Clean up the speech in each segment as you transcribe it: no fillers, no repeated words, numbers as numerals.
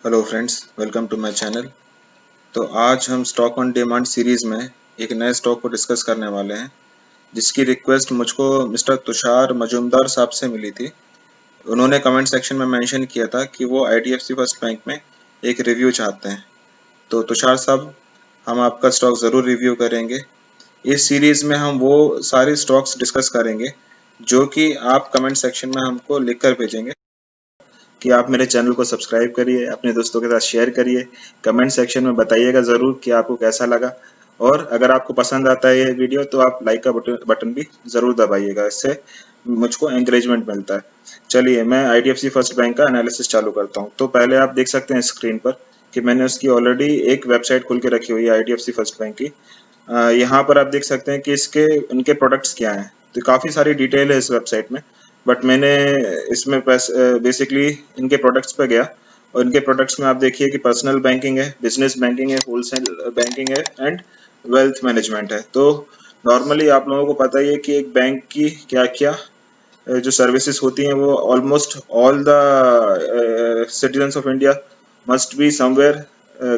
Hello friends, welcome to my channel. तो आज हम स्टॉक ऑन डिमांड सीरीज़ में एक नए स्टॉक को डिस्कस करने वाले हैं, जिसकी रिक्वेस्ट मुझको मिस्टर तुषार मजूमदार साहब से मिली थी। उन्होंने कमेंट सेक्शन में मेंशन किया था कि वो आईडीएफसी फर्स्ट बैंक में एक रिव्यू चाहते हैं। तो तुषार साहब, हम आपका स्टॉक ज़रूर रिव्यू करेंगे। इस सीरीज़ में हम वो सारे स्टॉक्स डिस्कस करेंगे जो कि आप कमेंट सेक्शन में हमको लिख कर भेजेंगे कि आप मेरे चैनल को सब्सक्राइब करिए, अपने दोस्तों के साथ शेयर करिए, कमेंट सेक्शन में बताइएगा ज़रूर कि आपको कैसा लगा। और अगर आपको पसंद आता है ये वीडियो तो आप लाइक का बटन भी ज़रूर दबाइएगा, इससे मुझको एंकरेजमेंट मिलता है। चलिए, मैं आईडीएफसी फर्स्ट बैंक का एनालिसिस चालू करता हूँ। तो पहले आप देख सकते हैं स्क्रीन पर कि मैंने उसकी ऑलरेडी एक वेबसाइट खोल के रखी हुई है आईडीएफसी फर्स्ट बैंक की। यहाँ पर आप देख सकते हैं कि इनके प्रोडक्ट्स क्या हैं। तो काफ़ी सारी डिटेल है इस वेबसाइट में, बट मैंने इसमें बेसिकली इनके प्रोडक्ट्स पे गया और इनके प्रोडक्ट्स में आप देखिए कि पर्सनल बैंकिंग है, बिजनेस बैंकिंग है, होलसेल बैंकिंग है एंड वेल्थ मैनेजमेंट है। तो नॉर्मली आप लोगों को पता ही है कि एक बैंक की क्या क्या जो सर्विसेज होती हैं, वो almost all the citizens of India must be somewhere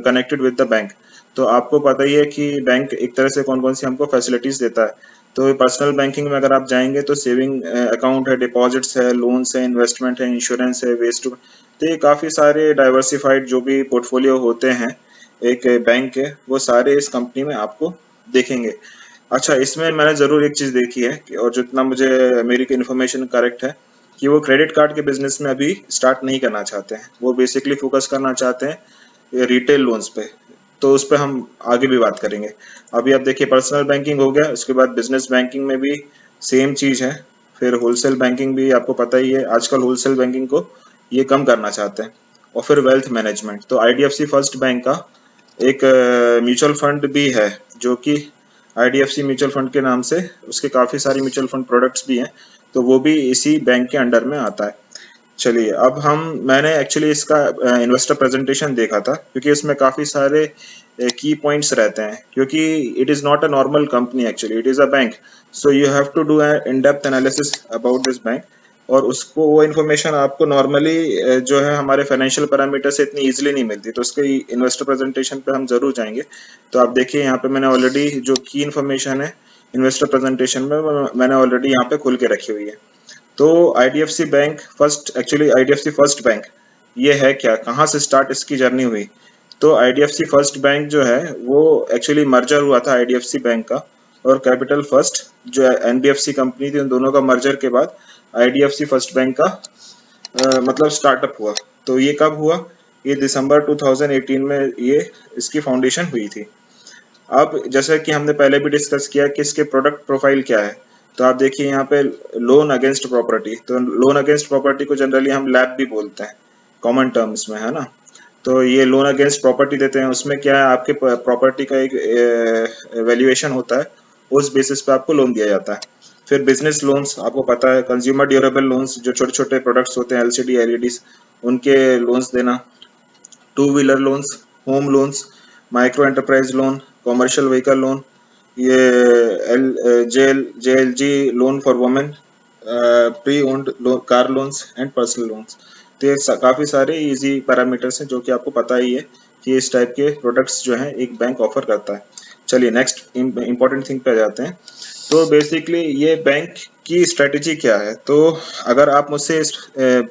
connected with the bank. तो आपको पता ही है कि बैंक एक तरह से कौन कौन सी हमको फैसिलिटीज देता है। तो पर्सनल बैंकिंग में अगर आप जाएंगे तो सेविंग अकाउंट है, डिपॉजिट्स है, लोन्स है, इन्वेस्टमेंट है, इंश्योरेंस है, वेस्ट। तो ये काफ़ी सारे डाइवर्सिफाइड जो भी पोर्टफोलियो होते हैं एक बैंक के, वो सारे इस कंपनी में आपको देखेंगे। अच्छा, इसमें मैंने ज़रूर एक चीज़ देखी है और जितना मुझे मेरी इन्फॉर्मेशन करेक्ट है कि वो क्रेडिट कार्ड के बिजनेस में अभी स्टार्ट नहीं करना चाहते हैं। वो बेसिकली फोकस करना चाहते हैं रिटेल लोन्स पे। तो उस पर हम आगे भी बात करेंगे। अभी आप देखिए, पर्सनल बैंकिंग हो गया, उसके बाद बिजनेस बैंकिंग में भी सेम चीज़ है। फिर होलसेल बैंकिंग भी आपको पता ही है, आजकल होलसेल बैंकिंग को ये कम करना चाहते हैं। और फिर वेल्थ मैनेजमेंट, तो आईडीएफसी फर्स्ट बैंक का एक म्यूचुअल फंड भी है जो कि आईडीएफसी म्यूचुअल फंड के नाम से, उसके काफ़ी सारी म्यूचुअल फंड प्रोडक्ट्स भी हैं। तो वो भी इसी बैंक के अंडर में आता है। चलिए, अब मैंने एक्चुअली इसका इन्वेस्टर प्रेजेंटेशन देखा था, क्योंकि इसमें काफ़ी सारे की पॉइंट्स रहते हैं, क्योंकि it is not a normal company, actually it is a bank. So you have to do in depth analysis about this bank. और उसको वो इन्फॉर्मेशन आपको नॉर्मली जो है हमारे फाइनेंशियल पैरामीटर से इतनी इजीली नहीं मिलती। तो उसके इन्वेस्टर प्रेजेंटेशन पे हम जरूर जाएंगे। तो आप देखिए, यहाँ पे मैंने ऑलरेडी जो की इन्फॉर्मेशन है इन्वेस्टर प्रेजेंटेशन में, मैंने ऑलरेडी यहाँ पे खुल के रखी हुई है। तो IDFC bank first, actually IDFC first bank ये है क्या, कहाँ से स्टार्ट इसकी जर्नी हुई। तो आईडीएफसी फर्स्ट बैंक जो है वो एक्चुअली मर्जर हुआ था आईडीएफसी बैंक का और कैपिटल फर्स्ट जो एनबीएफसी कंपनी थी, उन दोनों का मर्जर के बाद आईडीएफसी फर्स्ट बैंक का मतलब स्टार्टअप हुआ। तो ये कब हुआ? ये दिसंबर 2018 में ये इसकी फाउंडेशन हुई थी। अब जैसा कि हमने पहले भी डिस्कस किया कि इसके प्रोडक्ट प्रोफाइल क्या है, तो आप देखिए यहाँ पे लोन अगेंस्ट प्रॉपर्टी। तो लोन अगेंस्ट प्रॉपर्टी को जनरली हम लैब भी बोलते हैं कॉमन टर्म्स में, है ना। तो ये लोन अगेंस्ट प्रॉपर्टी देते हैं। उसमें क्या है, आपके प्रॉपर्टी का एक वैल्यूएशन होता है, उस बेसिस पे आपको लोन दिया जाता है। फिर बिजनेस लोन्स, आपको पता है कंज्यूमर ड्यूरेबल लोन्स, जो छोटे छोटे प्रोडक्ट्स होते हैं, एलसीडी एलईडीज, उनके लोन्स देना। Two wheeler loans, home loans, micro enterprise loan, commercial vehicle loan, ये JLG loan for women, pre owned car loans and personal loans. तो ये काफ़ी सारे इजी पैरामीटर्स हैं जो कि आपको पता ही है कि इस टाइप के प्रोडक्ट्स जो हैं एक बैंक ऑफर करता है। चलिए, नेक्स्ट इम्पॉर्टेंट थिंग पे जाते हैं। तो बेसिकली ये बैंक की स्ट्रेटेजी क्या है। तो अगर आप मुझसे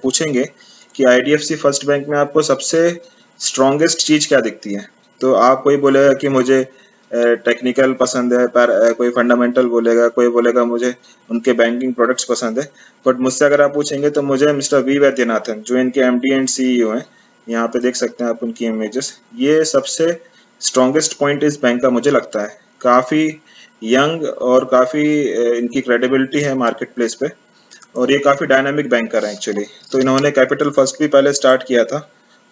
पूछेंगे कि आईडीएफसी फर्स्ट बैंक में आपको सबसे स्ट्रॉन्गेस्ट चीज़ क्या दिखती है, तो आप कोई बोलेगा कि मुझे टेक्निकल पसंद है, पर कोई फंडामेंटल बोलेगा, कोई बोलेगा मुझे उनके बैंकिंग प्रोडक्ट्स पसंद है। बट मुझसे अगर आप पूछेंगे तो मुझे मिस्टर वी वैद्यनाथन, जो इनके एमडी एंड सीईओ हैं, यहाँ पे देख सकते हैं आप उनकी इमेजेस, ये सबसे स्ट्रॉन्गेस्ट पॉइंट इस बैंक का मुझे लगता है। काफ़ी यंग और काफ़ी इनकी क्रेडिबिलिटी है मार्केट प्लेस पे, और ये काफ़ी डायनामिक बैंकर है एक्चुअली। तो इन्होंने कैपिटल फर्स्ट भी पहले स्टार्ट किया था।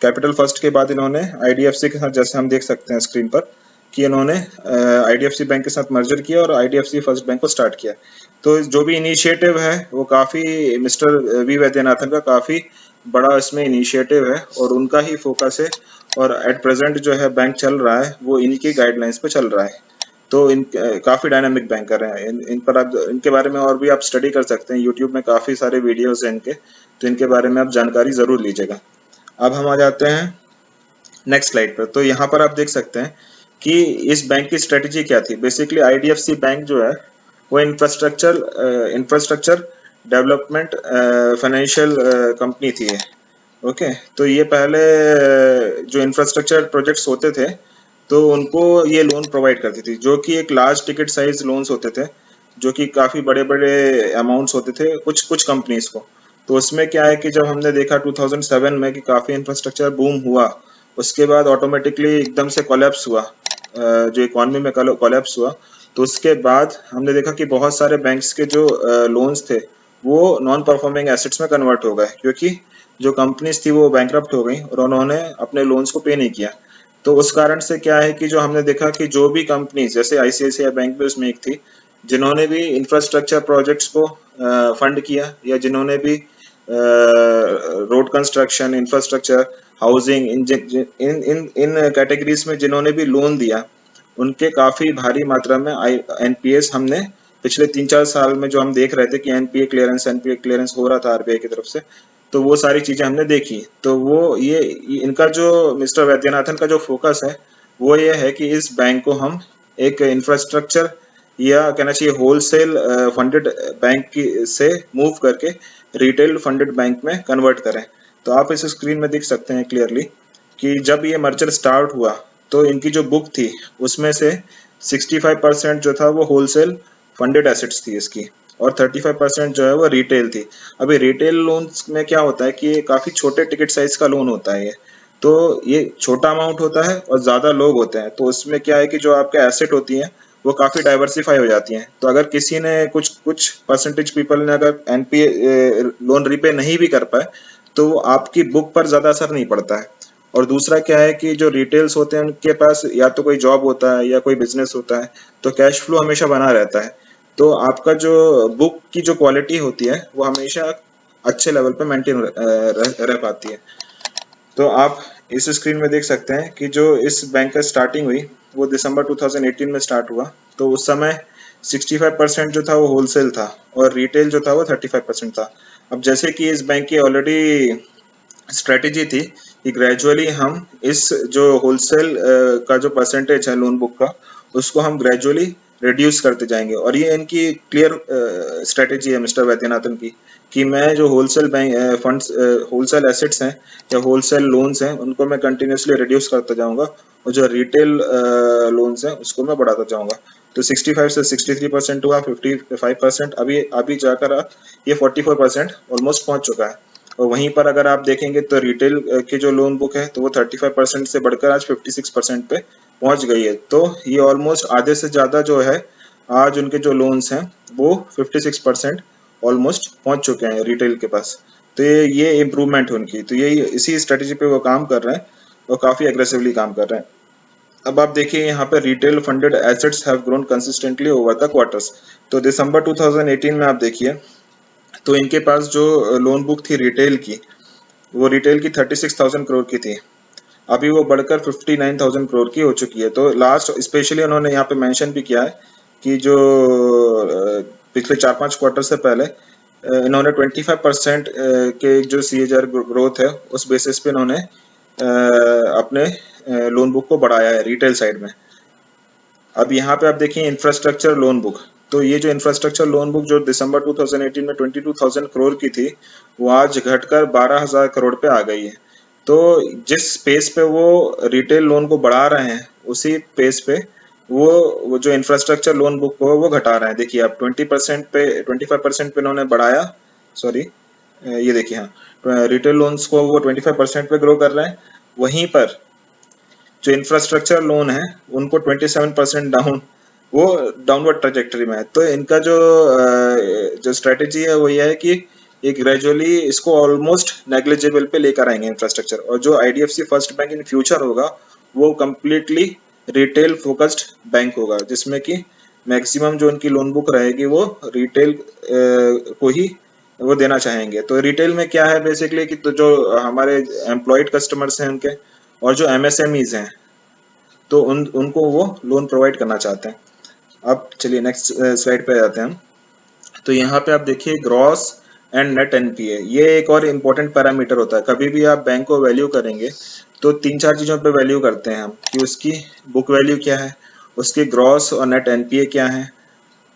कैपिटल फर्स्ट के बाद इन्होंने आईडीएफसी के साथ, जैसे हम देख सकते हैं स्क्रीन पर, कि इन्होंने आईडीएफसी बैंक के साथ मर्जर किया और आईडीएफसी फर्स्ट बैंक को स्टार्ट किया। तो जो भी इनिशिएटिव है वो काफ़ी मिस्टर वी वैद्यनाथन का काफ़ी बड़ा इसमें इनिशिएटिव है और उनका ही फोकस है। और एट प्रेजेंट जो है बैंक चल रहा है वो इनकी गाइडलाइंस पे चल रहा है। तो काफ़ी डायनामिक बैंकर हैं। इन पर आप इनके बारे में और भी आप स्टडी कर सकते हैं, यूट्यूब में काफ़ी सारे वीडियोस हैं इनके, तो इनके बारे में आप जानकारी ज़रूर लीजिएगा। अब हम आ जाते हैं नेक्स्ट स्लाइड पर। तो यहाँ पर आप देख सकते हैं कि इस बैंक की स्ट्रेटेजी क्या थी। बेसिकली आईडीएफसी बैंक जो है वो इंफ्रास्ट्रक्चर डेवलपमेंट फाइनेंशियल कंपनी थी। ओके, तो ये पहले जो इंफ्रास्ट्रक्चर प्रोजेक्ट्स होते थे तो उनको ये लोन प्रोवाइड करती थी, जो कि एक लार्ज टिकट साइज लोन्स होते थे, जो कि काफ़ी बड़े बड़े अमाउंट्स होते थे कुछ कुछ कंपनीज को। तो उसमें क्या है कि जब हमने देखा 2007 में कि काफ़ी इंफ्रास्ट्रक्चर बूम हुआ, उसके बाद ऑटोमेटिकली एकदम से कोलैप्स हुआ, जो इकॉनमी में कोलैप्स हुआ, तो उसके बाद हमने देखा कि बहुत सारे बैंक्स के जो लोन्स थे वो नॉन परफॉर्मिंग एसेट्स में कन्वर्ट हो गए, क्योंकि जो कंपनीज थी वो बैंकरप्ट हो गई और उन्होंने अपने लोन्स को पे नहीं किया। तो उस कारण से क्या है कि जो हमने देखा कि जो भी कंपनीज, जैसे आईसीआईसीआई बैंक भी उसमें एक थी, जिन्होंने भी इंफ्रास्ट्रक्चर प्रोजेक्ट्स को फंड किया, या जिन्होंने भी रोड कंस्ट्रक्शन, इंफ्रास्ट्रक्चर, हाउसिंग, इन इन इन कैटेगरीज में जिन्होंने भी लोन दिया, उनके काफी भारी मात्रा में एनपीएस हमने पिछले 3-4 साल में जो हम देख रहे थे कि एनपीए क्लियरेंस हो रहा था आरबीआई की तरफ से, तो वो सारी चीजें हमने देखी। तो वो ये इनका जो मिस्टर वैद्यनाथन का जो फोकस है वो ये है कि इस बैंक को हम एक इंफ्रास्ट्रक्चर, या कहना चाहिए होलसेल फंडेड बैंक की से मूव करके रिटेल फंडेड बैंक में कन्वर्ट करें। तो आप इस स्क्रीन में देख सकते हैं क्लियरली कि जब ये मर्जर स्टार्ट हुआ तो इनकी जो बुक थी उसमें से 65% जो था वो होलसेल फंडेड एसेट्स थी इसकी, और 35% जो है वो रिटेल थी। अभी रिटेल लोन्स में क्या होता है कि ये काफ़ी छोटे टिकट साइज का लोन होता है, ये तो ये छोटा अमाउंट होता है और ज़्यादा लोग होते हैं, तो उसमें क्या है कि जो आपके एसेट होती हैं वो काफ़ी डाइवर्सिफाई हो जाती हैं। तो अगर किसी ने कुछ परसेंटेज पीपल ने अगर एनपीए लोन रीपे नहीं भी कर पाए तो आपकी बुक पर ज़्यादा असर नहीं पड़ता है। और दूसरा क्या है कि जो रिटेल्स होते हैं उनके पास या तो कोई जॉब होता है या कोई बिजनेस होता है, तो कैश फ्लो हमेशा बना रहता है, तो आपका जो बुक की जो क्वालिटी होती है वो हमेशा अच्छे लेवल पे मेंटेन रह पाती है। तो आप इस स्क्रीन में देख सकते हैं कि जो इस बैंक का स्टार्टिंग हुई वो दिसंबर 2018 में स्टार्ट हुआ, तो उस समय 65% जो था वो होलसेल था और रिटेल जो था वो 35% था। अब जैसे कि इस बैंक की ऑलरेडी स्ट्रेटेजी थी कि ग्रेजुअली हम इस जो होलसेल का जो परसेंटेज है लोन बुक का, उसको हम ग्रेजुअली रिड्यूस करते जाएंगे, और ये इनकी क्लियर स्ट्रेटेजी है मिस्टर वैद्यनाथन की, कि मैं जो wholesale bank funds, wholesale assets हैं या होलसेल लोन्स हैं उनको मैं कंटिन्यूसली रिड्यूस करता जाऊंगा, और जो रिटेल लोन्स हैं उसको मैं बढ़ाता जाऊंगा। तो 65 से 63% हुआ, 55%, अभी जाकर ये 44% ऑलमोस्ट पहुंच चुका है। और वहीं पर अगर आप देखेंगे तो रिटेल की जो लोन बुक है तो वो 35% से बढ़कर आज 56% पे पहुंच गई है। तो ये ऑलमोस्ट आधे से ज़्यादा जो है आज उनके जो लोन्स हैं वो 56% ऑलमोस्ट पहुंच चुके हैं रिटेल के पास। तो ये इम्प्रूवमेंट है उनकी, तो ये इसी स्ट्रेटेजी पे वो काम कर रहे हैं और काफ़ी एग्रेसिवली काम कर रहे हैं। अब आप देखिए यहाँ पे retail funded assets have grown consistently over the quarters. तो दिसंबर 2018 में आप देखिए तो इनके पास जो लोन बुक थी रिटेल की, वो रिटेल की 36,000 करोड़ की थी, अभी वो बढ़कर 59,000 करोड़ की हो चुकी है। तो लास्ट स्पेशली उन्होंने यहाँ पे मेंशन भी किया है कि जो पिछले 4-5 क्वार्टर से पहले इन्होंने 25% के जो सीएजीआर ग्रोथ है उस बेसिस पे इन्होंने अपने लोन बुक को बढ़ाया है रिटेल साइड में। अब यहाँ पे आप देखिए इंफ्रास्ट्रक्चर लोन बुक, तो ये जो इंफ्रास्ट्रक्चर लोन बुक जो दिसंबर 2018 में 22,000 करोड़ की थी वो आज घटकर 12,000 करोड़ पे आ गई है। तो जिस पेस पे वो रिटेल लोन को बढ़ा रहे हैं उसी पेस पे वो जो इंफ्रास्ट्रक्चर लोन बुक को वो घटा रहे हैं। देखिए आप 20% पे 25% पे इन्होंने बढ़ाया, सॉरी ये देखिए, हाँ रिटेल लोन्स को वो 25% पे ग्रो कर रहे हैं, वहीं पर जो इंफ्रास्ट्रक्चर लोन है उनको 27% डाउन, वो डाउनवर्ड ट्रेजेक्टरी में है। तो इनका जो स्ट्रेटेजी है वो ये है कि ये ग्रेजुअली इसको ऑलमोस्ट नेग्लिजिबल पे लेकर आएंगे इंफ्रास्ट्रक्चर, और जो IDFC first bank in future होगा वो कम्प्लीटली रिटेल फोकस्ड बैंक होगा, जिसमें कि मैक्सिमम जो उनकी लोन बुक रहेगी वो रिटेल को ही वो देना चाहेंगे। तो रिटेल में क्या है बेसिकली कि तो जो हमारे एम्प्लॉयड कस्टमर्स हैं उनके, और जो एमएसएमईज हैं तो उनको वो लोन प्रोवाइड करना चाहते हैं। अब चलिए नेक्स्ट स्लाइड पे जाते हैं हम। तो यहाँ पे आप देखिए ग्रॉस एंड नेट एनपीए। ये एक और इम्पोर्टेंट पैरामीटर होता है। कभी भी आप बैंक को वैल्यू करेंगे तो 3-4 चीज़ों पे वैल्यू करते हैं हम, कि उसकी बुक वैल्यू क्या है, उसकी ग्रॉस और नेट एनपीए क्या है,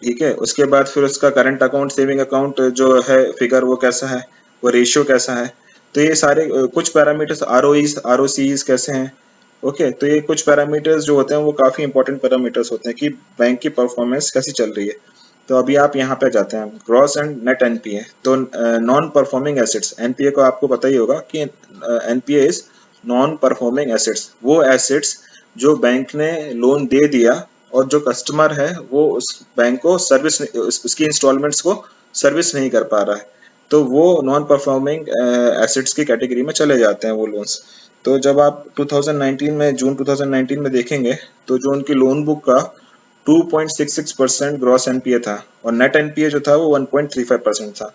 ठीक है। उसके बाद फिर उसका करंट अकाउंट सेविंग अकाउंट जो है फिगर वो कैसा है, वो रेशियो कैसा है। तो ये सारे कुछ पैरामीटर्स, आरओईज आरओसीज कैसे हैं, ओके। तो ये कुछ पैरामीटर्स जो होते हैं वो काफ़ी इंपॉर्टेंट पैरामीटर्स होते हैं कि बैंक की परफॉर्मेंस कैसी चल रही है। तो अभी आप यहाँ पे जाते हैं ग्रॉस एंड नेट एनपीए। तो नॉन परफॉर्मिंग एसेट्स, एनपीए को आपको पता ही होगा कि NPA is non performing assets. वो एसेट्स जो बैंक ने लोन दे दिया और जो कस्टमर है वो उस बैंक को सर्विस, उसकी इंस्टॉलमेंट्स को सर्विस नहीं कर पा रहा है, तो वो नॉन परफॉर्मिंग एसेट्स की कैटेगरी में चले जाते हैं वो लोन्स। तो जब आप 2019 में, जून 2019 में देखेंगे तो जो उनकी लोन बुक का 2.66% ग्रॉस एनपीए था और नेट एनपीए जो था वो 1.35% था।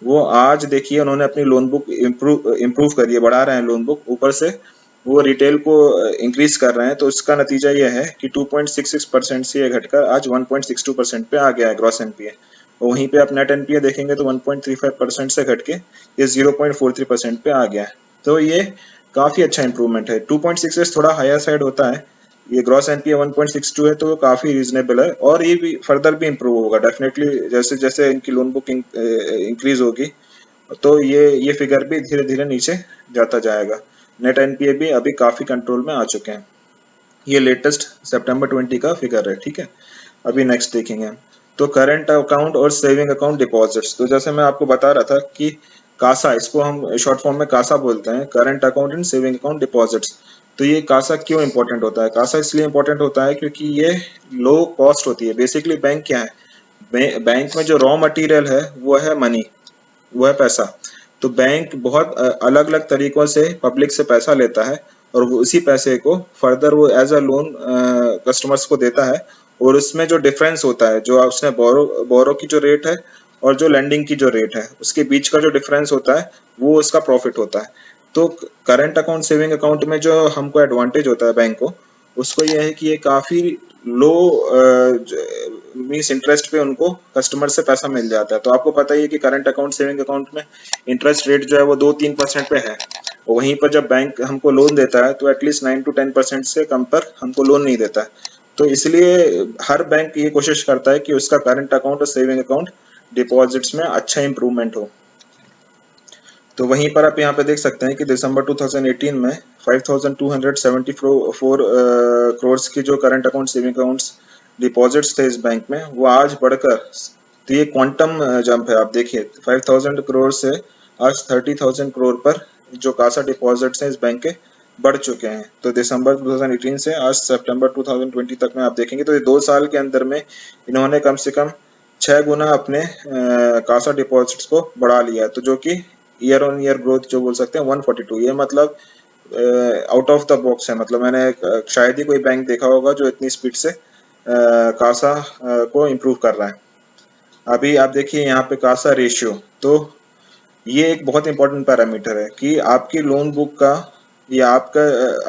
वो आज देखिए उन्होंने अपनी लोन बुक इम्प्रूव करी है, बढ़ा रहे हैं लोन बुक, ऊपर से वो रिटेल को इंक्रीज कर रहे हैं। तो इसका नतीजा ये है कि 2.66% से ये घटकर आज 1.62% पे आ गया है ग्रॉस एनपीए। और वहीं पे आप नेट एनपीए देखेंगे तो 1.35% से घट के ये 0.43% पे आ गया है। तो ये काफी अच्छा इंप्रूवमेंट है। 2.66 थोड़ा हायर साइड होता है, ये ग्रॉस एनपीए 1.62 है, तो वो काफी रीजनेबल है और ये भी फर्दर भी इम्प्रूव होगा डेफिनेटली। जैसे जैसे इनकी लोन बुक इंक्रीज होगी तो ये फिगर भी धीरे धीरे नीचे जाता जाएगा। नेट एनपीए भी अभी काफी कंट्रोल में आ चुके हैं। ये लेटेस्ट सितंबर 20 का फिगर है, ठीक है। अभी नेक्स्ट देखेंगे हम, तो करंट अकाउंट और सेविंग अकाउंट डिपॉजिट्स। तो जैसे मैं आपको बता रहा था कि कासा, इसको हम शॉर्ट फॉर्म में कासा बोलते हैं, current account and saving account deposits. तो ये कासा क्यों इंपॉर्टेंट होता है? कासा इसलिए इंपॉर्टेंट होता है क्योंकि ये लो कॉस्ट होती है। बेसिकली बैंक क्या है, बैंक में जो रॉ मटेरियल है वो है मनी, वो है पैसा। तो बैंक बहुत अलग अलग तरीकों से पब्लिक से पैसा लेता है और वो उसी पैसे को फर्दर वो एज अ लोन कस्टमर्स को देता है। और उसमें जो डिफरेंस होता है, जो उसने बोरो की जो रेट है और जो लेंडिंग की जो रेट है, उसके बीच का जो डिफरेंस होता है वो उसका प्रॉफिट होता है। तो करंट अकाउंट सेविंग अकाउंट में जो हमको एडवांटेज होता है बैंक को, उसको ये है कि ये काफी लो मीन्स इंटरेस्ट पे उनको कस्टमर से पैसा मिल जाता है। तो आपको पता ही है कि करंट अकाउंट सेविंग अकाउंट में इंटरेस्ट रेट जो है वो 2-3% पे है, और वहीं पर जब बैंक हमको लोन देता है तो एटलीस्ट 9-10% से कम पर हमको लोन नहीं देता है। तो इसलिए हर बैंक ये कोशिश करता है कि उसका करंट अकाउंट और सेविंग अकाउंट डिपॉजिट्स में अच्छा इंप्रूवमेंट हो। तो वहीं पर आप यहाँ पे देख सकते हैं कि दिसंबर 2018 में 5,274 करोड़ की जो current account saving accounts deposits थे इस बैंक में, वो आज बढ़कर, तो ये क्वांटम जंप है। आप देखिए 5,000 करोड़ से आज 30,000 करोड़ पर जो कासा डिपॉजिट्स हैं इस बैंक के बढ़ चुके हैं। तो दिसंबर 2018 से आज सितंबर 2020 तक में आप देखेंगे तो ये 2 साल के अंदर में इन्होंने कम से कम 6 गुना अपने कासा डिपॉजिट्स को बढ़ा लिया है। तो जो कि ईयर ऑन ईयर ग्रोथ जो बोल सकते हैं 142, ये मतलब आउट ऑफ द बॉक्स है। मतलब मैंने शायद ही कोई बैंक देखा होगा जो इतनी स्पीड से कासा को इम्प्रूव कर रहा है। अभी आप देखिए यहाँ पे कासा रेशियो, तो ये एक बहुत इंपॉर्टेंट पैरामीटर है कि आपकी लोन बुक का या आपका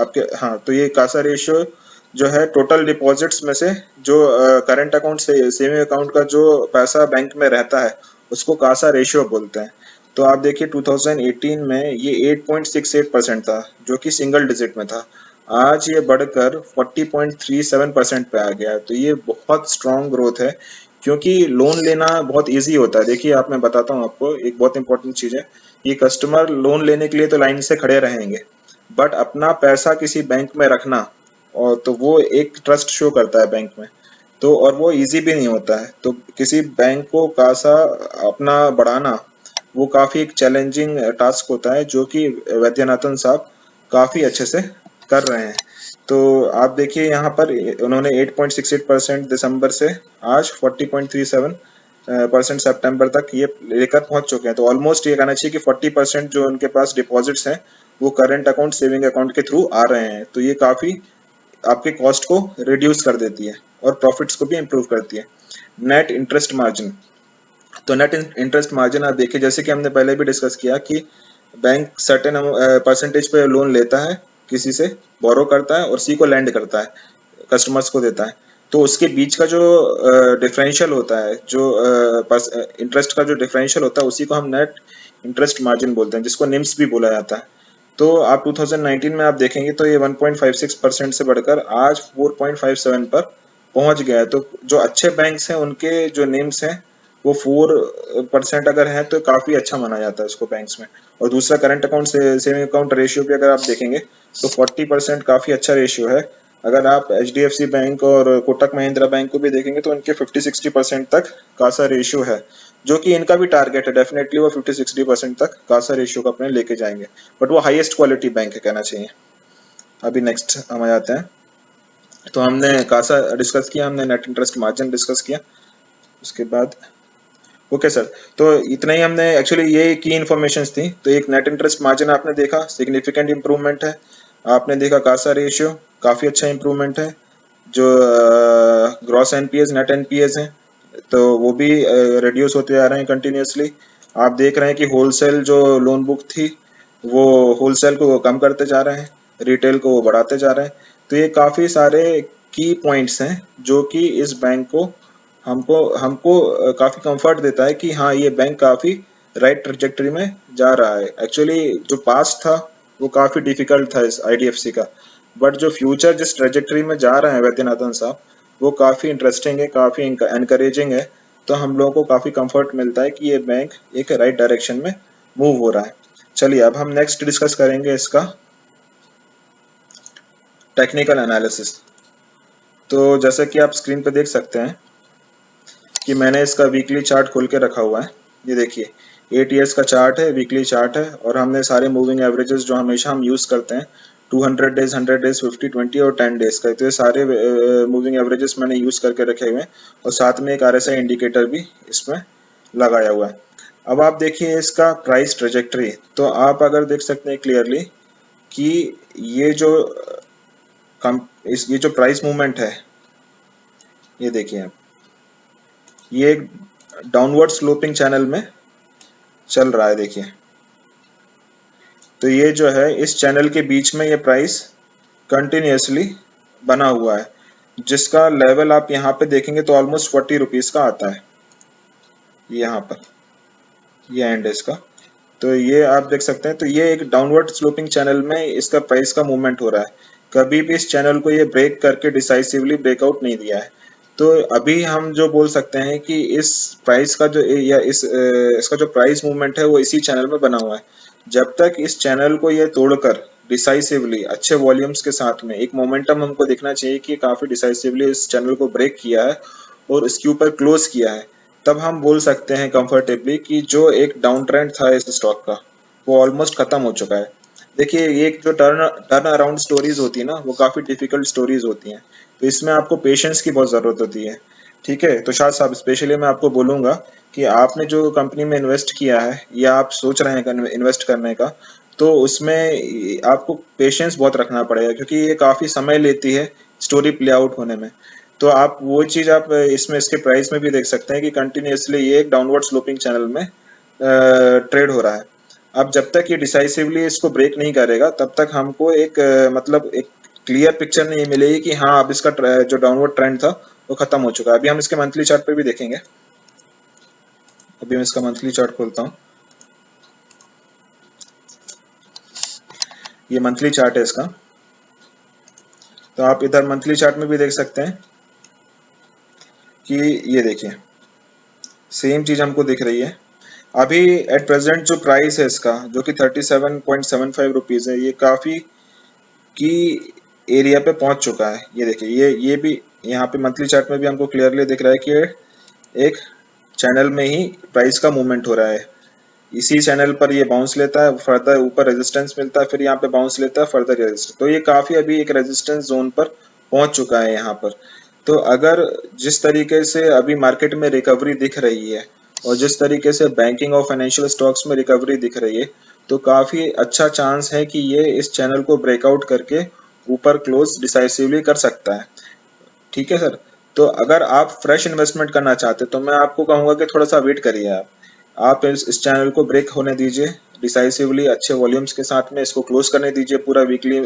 आपके, हाँ, तो ये कासा रेशियो जो है टोटल डिपॉजिट्स में से जो करंट अकाउंट से सेविंग अकाउंट का जो पैसा बैंक में रहता है उसको कासा रेशियो बोलते हैं। तो आप देखिए 2018 में ये 8.68% था जो कि सिंगल डिजिट में था, आज ये बढ़कर 40.37% पे आ गया है। तो ये बहुत स्ट्रॉन्ग ग्रोथ है क्योंकि लोन लेना बहुत इजी होता है। देखिए आप, मैं बताता हूँ आपको एक बहुत इंपॉर्टेंट चीज़ है, ये कस्टमर लोन लेने के लिए तो लाइन से खड़े रहेंगे, बट अपना पैसा किसी बैंक में रखना, और तो वो एक ट्रस्ट शो करता है बैंक में, तो और वो इजी भी नहीं होता है। तो किसी बैंक को कासा अपना बढ़ाना वो काफ़ी एक चैलेंजिंग टास्क होता है जो कि वैद्यनाथन साहब काफ़ी अच्छे से कर रहे हैं। तो आप देखिए यहाँ पर उन्होंने 8.68% दिसंबर से आज 40.37% सितंबर तक ये लेकर पहुंच चुके हैं। तो ऑलमोस्ट ये कहना चाहिए कि 40% जो उनके पास डिपॉजिट्स हैं वो करंट अकाउंट सेविंग अकाउंट के थ्रू आ रहे हैं। तो ये काफ़ी आपके कॉस्ट को रिड्यूस कर देती है और प्रॉफिट्स को भी इम्प्रूव करती है। नेट इंटरेस्ट मार्जिन, तो नेट इंटरेस्ट मार्जिन आप देखिए जैसे कि हमने पहले भी डिस्कस किया कि बैंक सर्टेन परसेंटेज पे लोन लेता है, किसी से बोरो करता है और सी को लैंड करता है, कस्टमर्स को देता है। तो उसके बीच का जो डिफरेंशियल होता है, जो इंटरेस्ट का जो डिफरेंशियल होता है, उसी को हम नेट इंटरेस्ट मार्जिन बोलते हैं, जिसको निम्स भी बोला जाता है। तो आप 2019 में आप देखेंगे तो ये 1.56% से बढ़कर आज 4.57 पर पहुंच गया है। तो जो अच्छे बैंक्स हैं उनके जो निम्स हैं वो 4% अगर है तो काफी अच्छा माना जाता है इसको बैंक्स में। और दूसरा करंट अकाउंट से सेविंग अकाउंट रेशियो भी अगर आप देखेंगे तो 40% काफी अच्छा रेशियो है। अगर आप HDFC बैंक और कोटक महिंद्रा बैंक को भी देखेंगे तो उनके 50-60% तक कासा रेशियो है, जो कि इनका भी टारगेट है। डेफिनेटली वो 50-60% तक कासा रेशियो को अपने लेके जाएंगे, बट वो हाईएस्ट क्वालिटी बैंक है कहना चाहिए। अभी नेक्स्ट हम आ जाते हैं। तो हमने कासा डिस्कस किया, हमने नेट इंटरेस्ट मार्जिन डिस्कस किया, उसके बाद ओके सर। तो इतना ही हमने एक्चुअली ये की इन्फॉर्मेशन थी। तो एक नेट इंटरेस्ट मार्जिन आपने देखा, सिग्निफिकेंट इंप्रूवमेंट है। आपने देखा कासा रेशियो काफी अच्छा इंप्रूवमेंट है। जो ग्रॉस एनपीएस नेट एनपीएस हैं तो वो भी रिड्यूस होते जा रहे हैं कंटिन्यूसली। आप देख रहे हैं कि होलसेल जो लोन बुक थी वो होलसेल को कम करते जा रहे हैं, रिटेल को वो बढ़ाते जा रहे हैं। तो ये काफी सारे की पॉइंट्स हैं जो कि इस बैंक को हमको हमको काफी कंफर्ट देता है कि हाँ ये बैंक काफी राइट ट्रजेक्टरी में जा रहा है। एक्चुअली जो पास्ट था वो काफी डिफिकल्ट था इस IDFC का, बट जो फ्यूचर जिस ट्रेजेक्टरी में जा रहे हैं वैद्यनाथन साहब, वो काफी इंटरेस्टिंग है, काफी एनकरेजिंग है। तो हम लोगों को काफी कंफर्ट मिलता है कि ये बैंक एक राइट डायरेक्शन में मूव हो रहा है। चलिए अब हम नेक्स्ट डिस्कस करेंगे इसका टेक्निकल एनालिसिस। तो जैसे कि आप स्क्रीन पे देख सकते हैं कि मैंने इसका वीकली चार्ट खोल के रखा हुआ है। ये देखिए ATS का चार्ट है, वीकली चार्ट है, और हमने सारे मूविंग एवरेजेस जो हमेशा हम यूज करते हैं 200 डेज, 100 डेज, 50, 20 और 10 डेज का, तो ये सारे मूविंग एवरेजेस मैंने यूज करके रखे हुए हैं, और साथ में एक RSI इंडिकेटर भी इसमें लगाया हुआ है। अब आप देखिए इसका प्राइस ट्रेजेक्टरी। तो आप अगर देख सकते हैं क्लियरली कि ये जो ये जो प्राइस मूवमेंट है, ये देखिए आप, ये एक डाउनवर्ड स्लोपिंग चैनल में चल रहा है। देखिए तो ये जो है इस चैनल के बीच में ये प्राइस कंटिन्यूसली बना हुआ है, जिसका लेवल आप यहाँ पे देखेंगे तो ऑलमोस्ट 40 रुपीज का आता है यहाँ पर, ये एंड इसका। तो ये आप देख सकते हैं। तो ये एक डाउनवर्ड स्लोपिंग चैनल में इसका प्राइस का मूवमेंट हो रहा है। कभी भी इस चैनल को ये ब्रेक करके डिसाइसिवली ब्रेकआउट नहीं दिया है। तो अभी हम जो बोल सकते हैं कि इस प्राइस का जो या इसका जो प्राइस मूवमेंट है वो इसी चैनल में बना हुआ है। जब तक इस चैनल को ये तोड़कर डिसाइसिवली अच्छे वॉल्यूम्स के साथ में एक मोमेंटम हमको देखना चाहिए कि काफी डिसाइसिवली इस चैनल को ब्रेक किया है और इसके ऊपर क्लोज किया है, तब हम बोल सकते हैं कंफर्टेबली कि जो एक डाउन ट्रेंड था इस स्टॉक का वो ऑलमोस्ट खत्म हो चुका है। देखिए ये एक जो टर्न अराउंड स्टोरीज होती है ना, वो काफी डिफिकल्ट स्टोरीज होती हैं। तो इसमें आपको पेशेंस की बहुत जरूरत होती है। ठीक है, तो शायद साहब स्पेशली मैं आपको बोलूंगा कि आपने जो कंपनी में इन्वेस्ट किया है या आप सोच रहे हैं इन्वेस्ट करने का, तो उसमें आपको पेशेंस बहुत रखना पड़ेगा, क्योंकि ये काफी समय लेती है स्टोरी प्ले आउट होने में। तो आप वो चीज आप इसमें इसके प्राइस में भी देख सकते हैं कि कंटिन्यूसली ये एक डाउनवर्ड स्लोपिंग चैनल में ट्रेड हो रहा है। अब जब तक ये डिसाइसिवली इसको ब्रेक नहीं करेगा तब तक हमको एक मतलब एक क्लियर पिक्चर नहीं मिलेगी कि हाँ अब इसका जो डाउनवर्ड ट्रेंड था वो खत्म हो चुका है। अभी हम इसके मंथली चार्ट पे भी देखेंगे। अभी मैं इसका मंथली चार्ट खोलता हूँ। ये मंथली चार्ट है इसका। तो आप इधर मंथली चार्ट में भी देख सकते हैं कि ये देखिए सेम चीज हमको दिख रही है। अभी एट प्रेजेंट जो प्राइस है इसका, जो कि 37.75 रुपीज है, ये काफी की एरिया पे पहुंच चुका है। ये देखिए ये भी यहाँ पे मंथली चार्ट में भी हमको क्लियरली दिख रहा है कि एक चैनल में ही प्राइस का मूवमेंट हो रहा है। इसी चैनल पर ये बाउंस लेता है, फर्दर ऊपर रेजिस्टेंस मिलता है, फिर यहाँ पे बाउंस लेता है, फर्दर रेजिस्टेंस। तो ये काफी अभी एक रेजिस्टेंस जोन पर पहुंच चुका है यहाँ पर। तो अगर जिस तरीके से अभी मार्केट में रिकवरी दिख रही है और जिस तरीके से बैंकिंग और फाइनेंशियल स्टॉक्स में रिकवरी दिख रही है, तो काफी अच्छा चांस है कि ये इस चैनल को ब्रेकआउट करके ऊपर क्लोज डिसाइसिवली कर सकता है। ठीक है सर। तो अगर आप फ्रेश इन्वेस्टमेंट करना चाहते हैं तो मैं आपको कहूंगा कि थोड़ा सा वेट करिए। आप इस चैनल को ब्रेक होने दीजिए, डिसाइसिवली अच्छे वॉल्यूम्स के साथ में इसको क्लोज करने दीजिए पूरा वीकली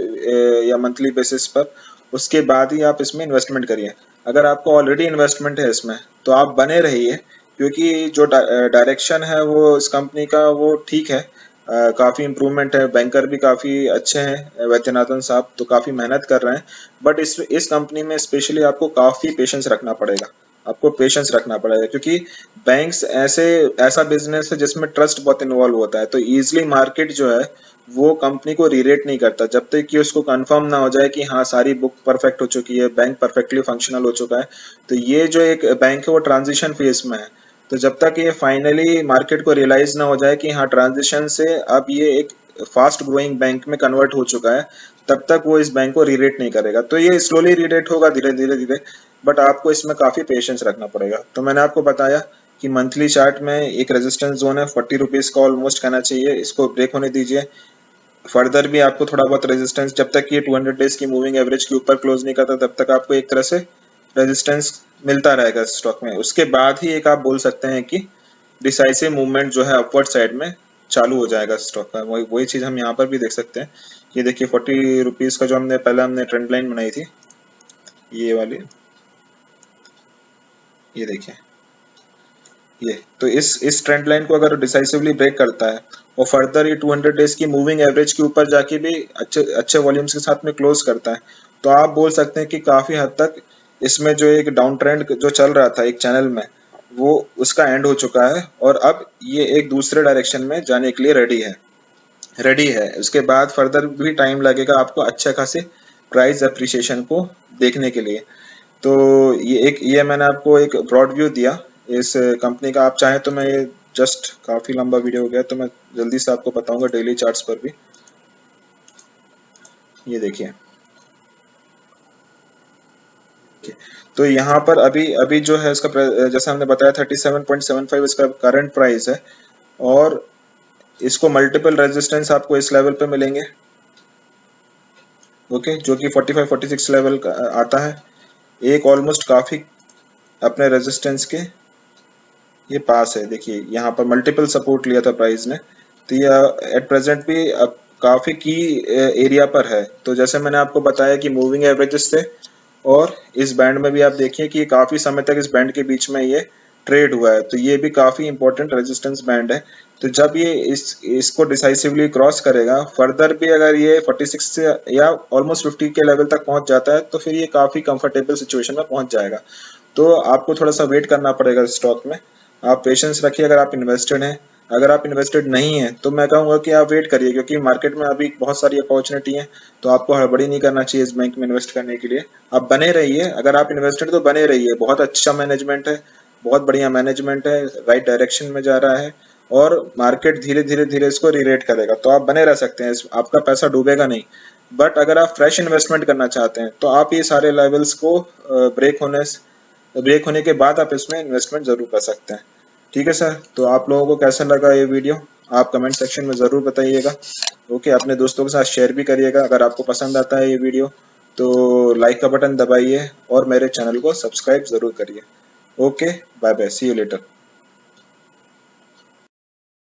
या मंथली बेसिस पर। उसके बाद ही आप इसमें इन्वेस्टमेंट करिए। अगर आपको ऑलरेडी इन्वेस्टमेंट है इसमें तो आप बने रहिए, क्योंकि जो डायरेक्शन है वो इस कंपनी का वो ठीक है। काफ़ी इम्प्रूवमेंट है, बैंकर भी काफ़ी अच्छे हैं, वैद्यनाथन साहब तो काफ़ी मेहनत कर रहे हैं। बट इस कंपनी में स्पेशली आपको काफ़ी पेशेंस रखना पड़ेगा, आपको पेशेंस रखना पड़ेगा, क्योंकि बैंक्स ऐसा बिजनेस है जिसमें ट्रस्ट बहुत इन्वॉल्व होता है। तो ईजिली मार्केट जो है वो कंपनी को रीरेट नहीं करता जब तक कि उसको कंफर्म ना हो जाए कि हाँ सारी बुक परफेक्ट हो चुकी है, बैंक परफेक्टली फंक्शनल हो चुका है। तो ये जो एक बैंक है वो ट्रांजिशन फेज में है। तो जब तक ये फाइनली मार्केट को रियलाइज ना हो जाए कि हाँ ट्रांजिशन से अब ये एक फास्ट ग्रोइंग बैंक में कन्वर्ट हो चुका है, तब तक वो इस बैंक को रीरेट नहीं करेगा। तो ये स्लोली रीरेट होगा धीरे धीरे, बट आपको इसमें काफी पेशेंस रखना पड़ेगा। तो मैंने आपको बताया कि मंथली चार्ट में एक रेजिस्टेंस जोन है 40 रुपीज का ऑलमोस्ट कहना चाहिए, इसको ब्रेक होने दीजिए। फर्दर भी आपको थोड़ा बहुत रेजिस्टेंस, जब तक ये 200 डेज की मूविंग एवरेज के ऊपर क्लोज नहीं करता तब तक आपको एक तरह से रेजिस्टेंस मिलता रहेगा स्टॉक में। उसके बाद ही एक आप बोल सकते हैं कि डिसाइसिव मूवमेंट जो है अपवर्ड साइड में चालू हो जाएगा स्टॉक का। वही चीज हम यहाँ पर भी देख सकते हैं। ये देखिए 40 रुपीज का जो हमने ट्रेंड लाइन बनाई थी, ये वाली, ये देखिए ये तो इस ट्रेंड लाइन को अगर डिसाइसिवली ब्रेक करता है और फर्दर ये 200 डेज की मूविंग एवरेज के ऊपर जाके भी अच्छे वॉल्यूम्स के साथ में क्लोज करता है, तो आप बोल सकते हैं कि काफी हद तक इसमें जो एक डाउन ट्रेंड जो चल रहा था एक चैनल में, वो उसका एंड हो चुका है और अब ये एक दूसरे डायरेक्शन में जाने के लिए रेडी है। उसके बाद फर्दर भी टाइम लगेगा आपको अच्छा खासी प्राइस अप्रिसिएशन को देखने के लिए। तो ये मैंने आपको एक ब्रॉड व्यू दिया इस कंपनी का। आप चाहें तो मैं ये जस्ट काफी लंबा वीडियो हो गया तो मैं जल्दी से आपको बताऊंगा डेली चार्ट्स पर भी। ये देखिए, तो यहाँ पर अभी जो है इसका जैसा हमने बताया 37.75 इसका करंट प्राइस है, और इसको मल्टीपल रेजिस्टेंस आपको इस लेवल पे मिलेंगे, ओके, जो कि 45-46 लेवल का आता है। एक ऑलमोस्ट काफी अपने रेजिस्टेंस के ये पास है। देखिए यहाँ पर मल्टीपल सपोर्ट लिया था प्राइस ने, तो ये एट प्रेजेंट भी अब काफी की एरिया पर है। तो जैसे मैंने आपको बताया कि मूविंग एवरेजेस थे, और इस बैंड में भी आप देखिए कि काफी समय तक इस बैंड के बीच में ये ट्रेड हुआ है, तो ये भी काफी इंपॉर्टेंट रेजिस्टेंस बैंड है। तो जब ये इसको डिसाइसिवली क्रॉस करेगा, फर्दर भी अगर ये 46 से या ऑलमोस्ट 50 के लेवल तक पहुंच जाता है तो फिर ये काफी कंफर्टेबल सिचुएशन में पहुंच जाएगा। तो आपको थोड़ा सा वेट करना पड़ेगा स्टॉक में। आप पेशेंस रखिए अगर आप इन्वेस्टेड हैं। अगर आप इन्वेस्टेड नहीं है तो मैं कहूंगा कि आप वेट करिए, क्योंकि मार्केट में अभी बहुत सारी अपॉर्चुनिटी है, तो आपको हड़बड़ी नहीं करना चाहिए इस बैंक में इन्वेस्ट करने के लिए। आप बने रहिए, अगर आप इन्वेस्टेड तो बने रहिए। बहुत अच्छा मैनेजमेंट है, बहुत बढ़िया मैनेजमेंट है, राइट डायरेक्शन में जा रहा है, और मार्केट धीरे धीरे इसको रीरेट करेगा, तो आप बने रह सकते हैं, आपका पैसा डूबेगा नहीं। बट अगर आप फ्रेश इन्वेस्टमेंट करना चाहते हैं तो आप ये सारे लेवल्स को ब्रेक होने के बाद आप इसमें इन्वेस्टमेंट जरूर कर सकते हैं। ठीक है सर, तो आप लोगों को कैसा लगा ये वीडियो आप कमेंट सेक्शन में ज़रूर बताइएगा। ओके, अपने दोस्तों के साथ शेयर भी करिएगा। अगर आपको पसंद आता है ये वीडियो तो लाइक का बटन दबाइए और मेरे चैनल को सब्सक्राइब ज़रूर करिए। Okay, bye bye, see you letter.